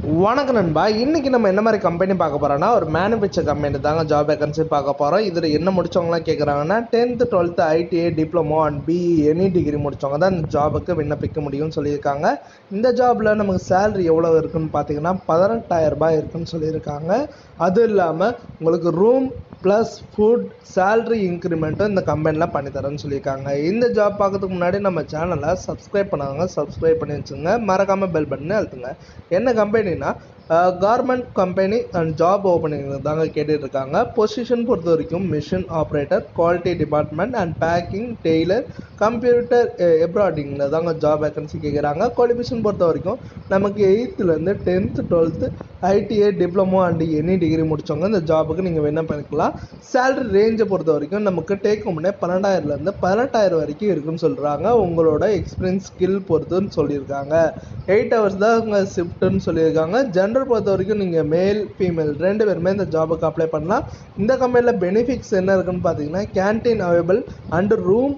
வணக்கம் நண்பா. இன்னைக்கு நம்ம என்ன மாதிரி கம்பெனி பார்க்க போறோம்னா, ஒரு மேனுஃபேக்சர் கம்பெனி தாங்க ஜாப் வேகன்சி பார்க்க போறோம். இதில் என்ன முடிச்சவங்களாம் கேட்குறாங்கன்னா 10th 12th ITI diploma and BE any degree முடிச்சவங்க தான் இந்த ஜாபுக்கு விண்ணப்பிக்க முடியும்னு சொல்லியிருக்காங்க. இந்த ஜாப்ல நமக்கு சேலரி எவ்வளோ இருக்குன்னு பார்த்தீங்கன்னா 18,000 ரூபாய் இருக்குன்னு சொல்லியிருக்காங்க. அது இல்லாமல் உங்களுக்கு ரூம் ப்ளஸ் ஃபுட் சேலரி இன்க்ரிமெண்ட்டும் இந்த கம்பெனியில் பண்ணித்தரேன்னு சொல்லியிருக்காங்க. இந்த ஜாப் பார்க்கறதுக்கு முன்னாடி நம்ம சேனலை சப்ஸ்கிரைப் பண்ணாங்க, சப்ஸ்கிரைப் பண்ணி வச்சுங்க. மறக்காமல் பெல் பட்டனை அழுத்துங்க. என்ன கம்பெனினா garment company and job opening தாங்க கேட்டுட்டு இருக்காங்க. பொசிஷன் பொறுத்த வரைக்கும் machine operator, quality department and packing, tailor, computer எம்ப்ராய்டிங்கில் தாங்க ஜாப் வேகன்சி கேட்குறாங்க. குவாலிஃபிகேஷன் பொறுத்த வரைக்கும் நமக்கு 8th 10th 12th ITI diploma and any degree முடிச்சவங்க இந்த ஜாபுக்கு நீங்கள் விண்ணப்பிக்கலாம். சேலரி ரேஞ்சை பொறுத்த வரைக்கும் நமக்கு டேக் ஹோம்னே 12,000 18,000 வரைக்கும் இருக்குன்னு சொல்கிறாங்க. உங்களோட எக்ஸ்பீரியன்ஸ் ஸ்கில் பொறுத்துன்னு சொல்லியிருக்காங்க. 8 hours தான் உங்கள் ஷிஃப்ட்டுன்னு சொல்லியிருக்காங்க. ஜெண்டர் பொறுத்த வரைக்கும் நீங்கள் மேல் ஃபீமேல் 2 பேருமே இந்த ஜாபுக்கு அப்ளை பண்ணலாம். இந்த கம்பெனியில் பெனிஃபிட்ஸ் என்ன இருக்குன்னு பார்த்தீங்கன்னா canteen available and room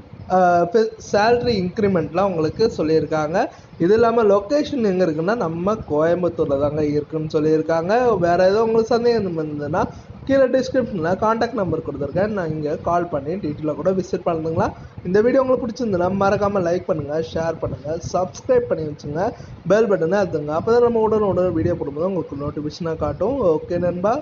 salary இன்க்ரிமெண்ட்லாம் உங்களுக்கு சொல்லியிருக்காங்க. இது இல்லாமல் லொக்கேஷன் எங்கே இருக்குன்னா நம்ம கோயம்புத்தூரில் தாங்க இருக்குன்னு சொல்லியிருக்காங்க. வேறு ஏதோ உங்களுக்கு சந்தேகம் இருந்ததுன்னா கீழே டிஸ்கிரிப்ஷனில் காண்டாக்ட் நம்பர் கொடுத்துருக்கேன். நான் இங்கே கால் பண்ணி டீட்டெயிலாக கூட விசிட் பண்ணுங்களா. இந்த வீடியோ உங்களுக்கு பிடிச்சிருந்ததுன்னா மறக்காமல் லைக் பண்ணுங்கள், ஷேர் பண்ணுங்கள், சப்ஸ்கிரைப் பண்ணி வச்சுங்க, பெல் பட்டனை அழுத்துங்க. அப்போ தான் நம்ம உடனே வீடியோ போடும்போது உங்களுக்கு நோட்டிஃபிகேஷனாக காட்டும். ஓகே நண்பா.